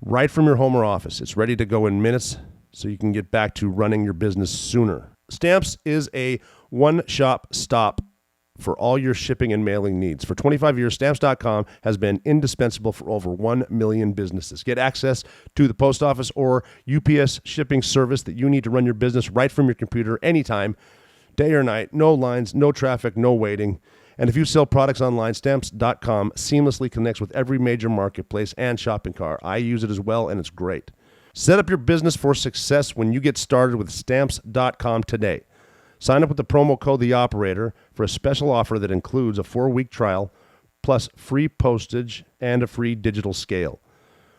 right from your home or office. It's ready to go in minutes, so you can get back to running your business sooner. Stamps is a one-shop stop for all your shipping and mailing needs. For 25 years, Stamps.com has been indispensable for over 1 million businesses. Get access to the post office or UPS shipping service that you need to run your business right from your computer anytime, day or night. No lines, no traffic, no waiting. And if you sell products online, Stamps.com seamlessly connects with every major marketplace and shopping cart. I use it as well, and it's great. Set up your business for success when you get started with Stamps.com today. Sign up with the promo code The Operator for a special offer that includes a 4-week trial, plus free postage and a free digital scale.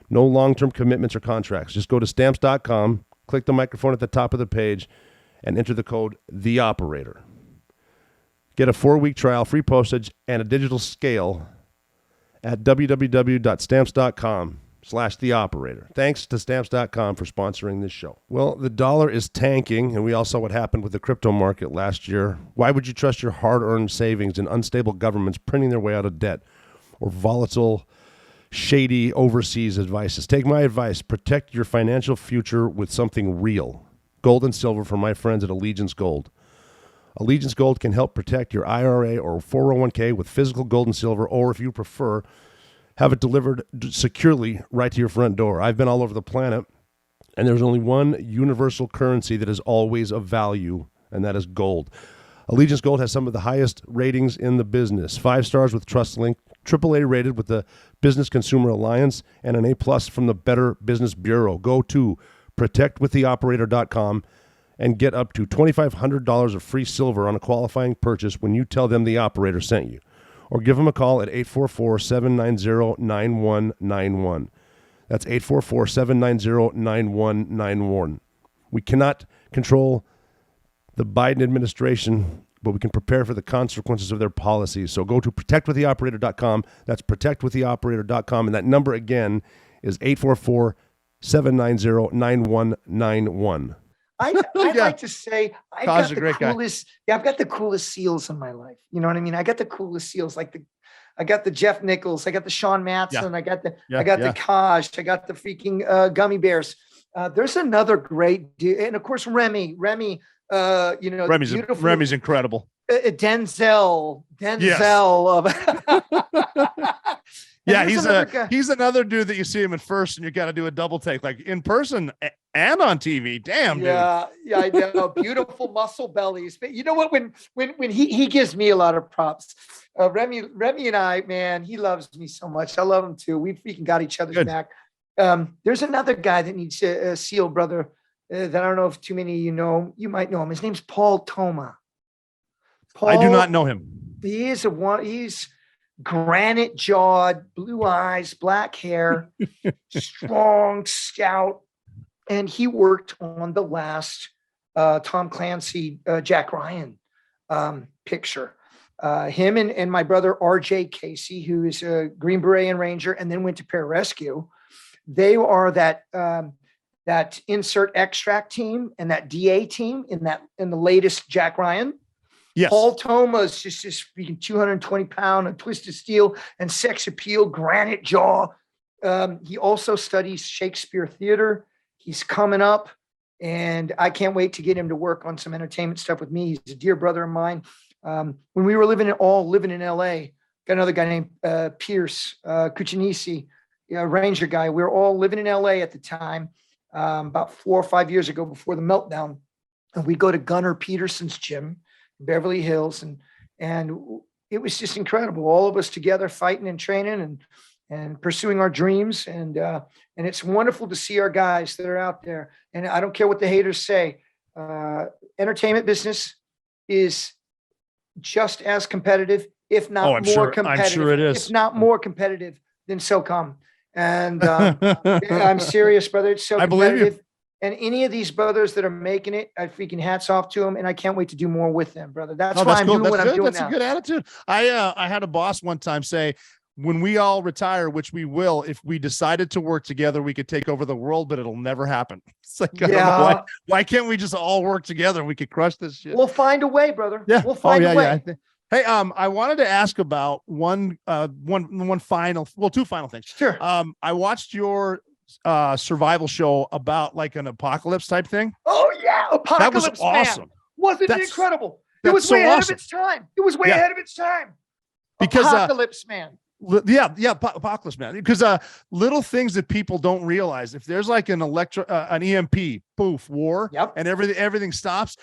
No long-term commitments or contracts. Just go to Stamps.com, click the microphone at the top of the page, and enter the code The Operator. Get a 4-week trial, free postage, and a digital scale at www.stamps.com/theoperator. Thanks to Stamps.com for sponsoring this show. Well, the dollar is tanking, and we all saw what happened with the crypto market last year. Why would you trust your hard-earned savings in unstable governments printing their way out of debt or volatile, shady overseas advices? Take my advice. Protect your financial future with something real. Gold and silver from my friends at Allegiance Gold. Allegiance Gold can help protect your IRA or 401k with physical gold and silver, or if you prefer, have it delivered securely right to your front door. I've been all over the planet, and there's only one universal currency that is always of value, and that is gold. Allegiance Gold has some of the highest ratings in the business. 5 stars with TrustLink, AAA rated with the Business Consumer Alliance, and an A+ from the Better Business Bureau. Go to protectwiththeoperator.com and get up to $2,500 of free silver on a qualifying purchase when you tell them the operator sent you. Or give them a call at 844-790-9191. That's 844-790-9191. We cannot control the Biden administration, but we can prepare for the consequences of their policies. So go to protectwiththeoperator.com. That's protectwiththeoperator.com. And that number again is 844-790-9191. I'd like to say I've got the coolest. Guy. I've got the coolest seals in my life. You know what I mean? I got the coolest seals. I got the Jeff Nichols. I got the Sean Matson. I got the Kosh. I got the freaking gummy bears. There's another great dude, and of course Remy. Remy's incredible. Denzel. Yeah, there's he's another dude that you see him in first, and you got to do a double take, like in person and on TV. Damn, yeah, yeah, I know. Beautiful muscle bellies. But you know what? When he gives me a lot of props. Remy and I, man, he loves me so much. I love him too. We freaking got each other's back. There's another guy that needs a SEAL brother that I don't know if too many of you know. You might know him. His name's Paul Toma. I do not know him. He's granite jawed, blue eyes, black hair, strong, stout. And he worked on the last Tom Clancy, Jack Ryan picture. Him and my brother, RJ Casey, who is a Green Beret and Ranger and then went to pararescue. They are that insert extract team and that DA team in the latest Jack Ryan. Yes. Paul Toma is just this freaking 220-pound, a twisted steel and sex appeal, granite jaw. He also studies Shakespeare theater. He's coming up, and I can't wait to get him to work on some entertainment stuff with me. He's a dear brother of mine. When we were living in LA, got another guy named Pierce Cuccinisi, Ranger guy. We were all living in LA at the time, about 4 or 5 years ago before the meltdown. And we go to Gunnar Peterson's gym, Beverly Hills, and it was just incredible. All of us together fighting and training and pursuing our dreams. And it's wonderful to see our guys that are out there. And I don't care what the haters say. Entertainment business is just as competitive, if not more competitive. I'm sure it is. If not more competitive than SOCOM. And I'm serious, brother. It's so competitive. I believe you. And any of these brothers that are making it, I freaking hats off to them, and I can't wait to do more with them, brother. That's why I'm doing what I'm doing That's now. a good attitude. I had a boss one time say, when we all retire, which we will, if we decided to work together, we could take over the world, but it'll never happen. It's like, I don't know why can't we just all work together? We could crush this shit. We'll find a way, brother. Yeah. We'll find a way. Yeah. Hey, I wanted to ask about two final things. Sure. I watched your survival show about like an apocalypse type thing. Oh yeah, Apocalypse That was awesome. Man. Wasn't it incredible? It was so way ahead awesome. of its time. It was way ahead of its time. Because Apocalypse Man. Apocalypse Man. Because little things that people don't realize. If there's like an EMP, poof, war, and everything stops.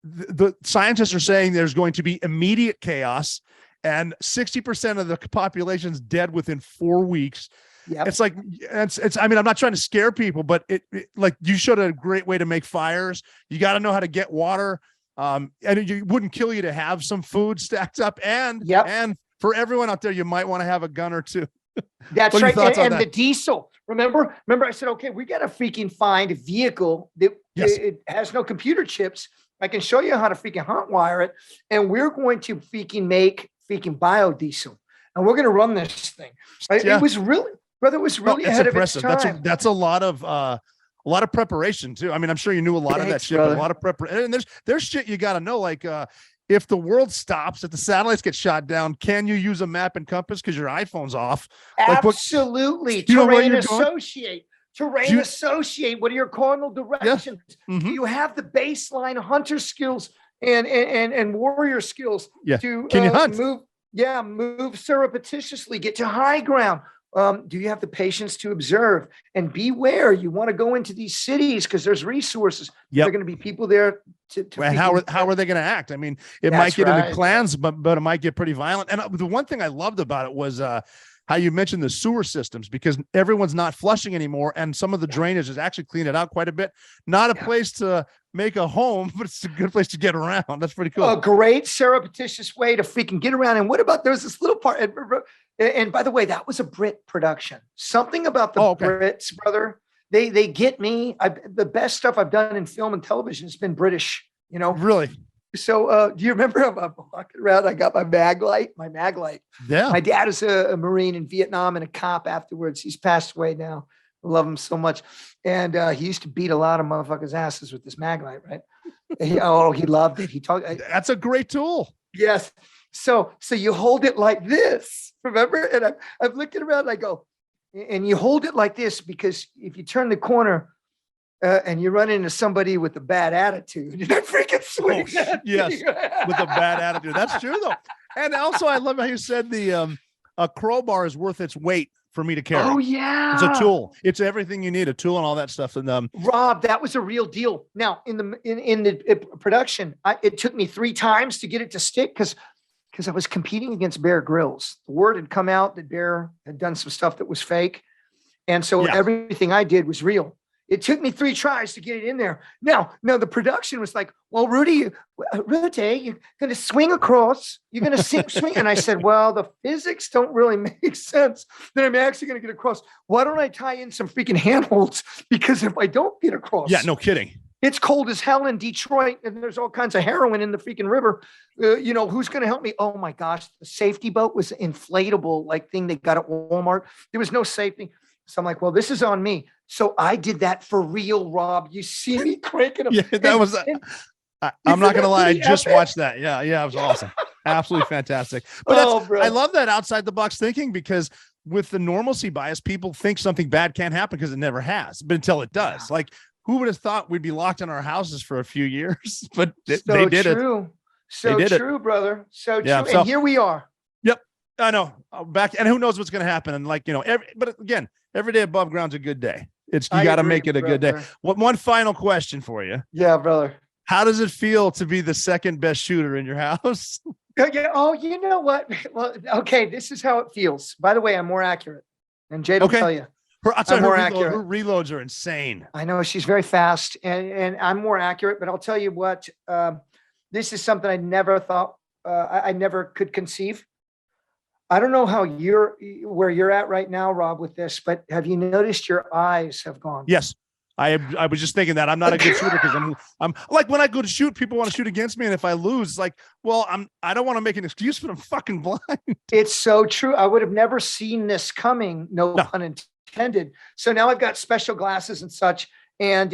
The scientists are saying there's going to be immediate chaos, and 60% of the population's dead within 4 weeks. Yep. It's like it's. I mean, I'm not trying to scare people, but it like you showed a great way to make fires. You got to know how to get water. And it wouldn't kill you to have some food stacked up. And for everyone out there, you might want to have a gun or two. That's right. And the diesel. Remember, I said, okay, we got to freaking find a vehicle that it has no computer chips. I can show you how to freaking hot wire it, and we're going to freaking make freaking biodiesel, and we're going to run this thing. Right? Yeah. It was really. Brother, was really ahead of its time. That's a lot of preparation too. I mean, I'm sure you knew a lot of that shit, but a lot of preparation. And there's shit you got to know. Like, if the world stops, if the satellites get shot down, can you use a map and compass because your iPhone's off? Absolutely. Like, Terrain associate. Terrain associate. What are your cardinal directions? Yeah. Mm-hmm. You have the baseline hunter skills and warrior skills to can you hunt? Move surreptitiously, get to high ground. Do you have the patience to observe and beware? You want to go into these cities because there's resources. There are going to be people there and how are they going to act? I mean, it might get into clans, but it might get pretty violent. And the one thing I loved about it was how you mentioned the sewer systems, because everyone's not flushing anymore, and some of the drainage has actually cleaned it out quite a bit. Not a place to make a home, but it's a good place to get around. That's pretty cool. A great surreptitious way to freaking get around. And what about there's this little part? And by the way, that was a Brit production. Something about the Brits, brother. They get me. The best stuff I've done in film and television has been British. You know, really. So, do you remember I'm walking around? I got my mag light. Yeah. My dad is a Marine in Vietnam and a cop afterwards. He's passed away now. I love him so much. And he used to beat a lot of motherfuckers' asses with this mag light, right? He loved it. He talked. That's a great tool. Yes. So you hold it like this, remember? And I'm looking around and I go, and you hold it like this because if you turn the corner and you run into somebody with a bad attitude, you don't freaking swing. Yes, with a bad attitude. That's true though. And also, I love how you said the a crowbar is worth its weight for me to carry. Oh yeah, it's a tool. It's everything you need, a tool and all that stuff. And Rob, that was a real deal. Now in the production, it took me 3 times to get it to stick because I was competing against Bear Grylls. The word had come out that Bear had done some stuff that was fake, and so everything I did was real. It took me 3 tries to get it in there. Now the production was like, well, Rudy, you're going to swing across. You're going to swing. And I said, well, the physics don't really make sense that I'm actually going to get across. Why don't I tie in some freaking handholds? Because if I don't get across. Yeah, no kidding. It's cold as hell in Detroit, and there's all kinds of heroin in the freaking river. Who's going to help me? Oh my gosh, the safety boat was inflatable, like thing they got at Walmart. There was no safety. So I'm like, well, this is on me. So I did that for real, Rob. You see me cranking them. Yeah, that was. I'm not gonna lie. I just watched that. Yeah, it was awesome. Absolutely fantastic. But I love that outside the box thinking, because with the normalcy bias, people think something bad can't happen because it never has, but until it does. Like, who would have thought we'd be locked in our houses for a few years? But they did it. So true, brother. So true. Yeah, and here we are. Yep. I know. Back, and who knows what's going to happen. And but again, every day above ground's a good day. You got to make it a good day. One final question for you. Yeah, brother. How does it feel to be the second best shooter in your house? Yeah. Oh, you know what? Well, okay. This is how it feels. By the way, I'm more accurate. And Jade will tell you. Her reloads are insane. I know she's very fast, and I'm more accurate. But I'll tell you what. This is something I never thought. I never could conceive. I don't know where you're at right now, Rob, with this, but have you noticed your eyes have gone? Yes. I was just thinking that I'm not a good shooter because I'm like, when I go to shoot, people want to shoot against me. And if I lose, it's like, well, I don't want to make an excuse, but I'm fucking blind. It's so true. I would have never seen this coming. No pun intended. So now I've got special glasses and such. And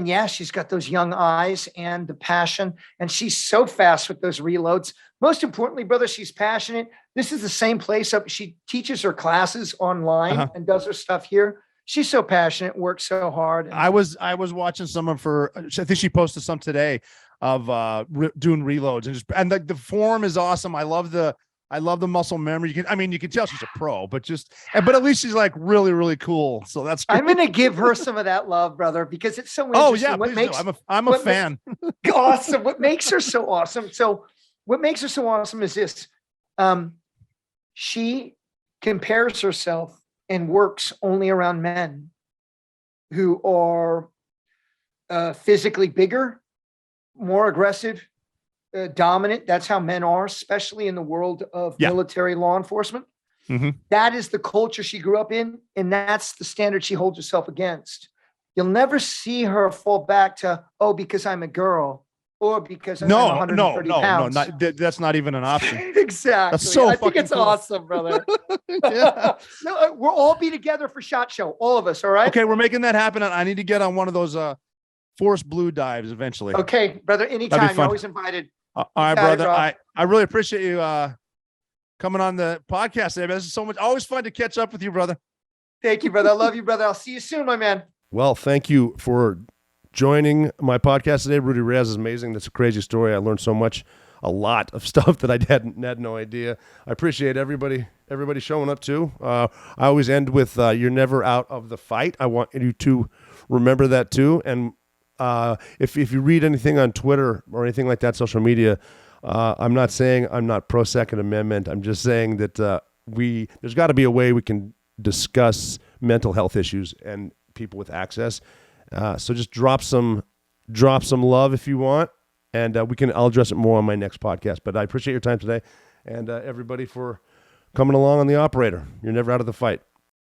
yeah, she's got those young eyes and the passion, and she's so fast with those reloads. Most importantly, brother, she's passionate. This is the same place she teaches her classes online and does her stuff here. She's so passionate, works so hard. I was watching some of her. I think she posted some today of doing reloads, and the form is awesome. I love the muscle memory. You can tell she's a pro, but at least she's like really, really cool. So that's great. I'm going to give her some of that love, brother, because it's so interesting. Oh yeah, I'm a fan. Awesome. What makes her so awesome? So what makes her so awesome is this. She compares herself and works only around men who are physically bigger, more aggressive, dominant. That's how men are, especially in the world of military law enforcement. Mm-hmm. That is the culture she grew up in, and that's the standard she holds herself against. You'll never see her fall back to, because I'm a girl, or because I'm 130 pounds. That's not even an option. Exactly. That's so I think it's cool. awesome, brother. No, we'll all be together for SHOT Show, all of us. All right. Okay, we're making that happen. I need to get on one of those forest blue dives eventually. Okay, brother. Anytime. You're always invited. All right, brother. I really appreciate you coming on the podcast today. This is so much. Always fun to catch up with you, brother. Thank you, brother. I love you, brother. I'll see you soon, my man. Well, thank you for joining my podcast today. Rudy Reyes is amazing. That's a crazy story. I learned so much, a lot of stuff that I had no idea. I appreciate everybody showing up too. I always end with you're never out of the fight. I want you to remember that too. And if you read anything on Twitter or anything like that, social media, I'm not saying I'm not pro Second Amendment. I'm just saying that there's got to be a way we can discuss mental health issues and people with access. So just drop some love if you want, and I'll address it more on my next podcast. But I appreciate your time today, and everybody for coming along on The Operator. You're never out of the fight.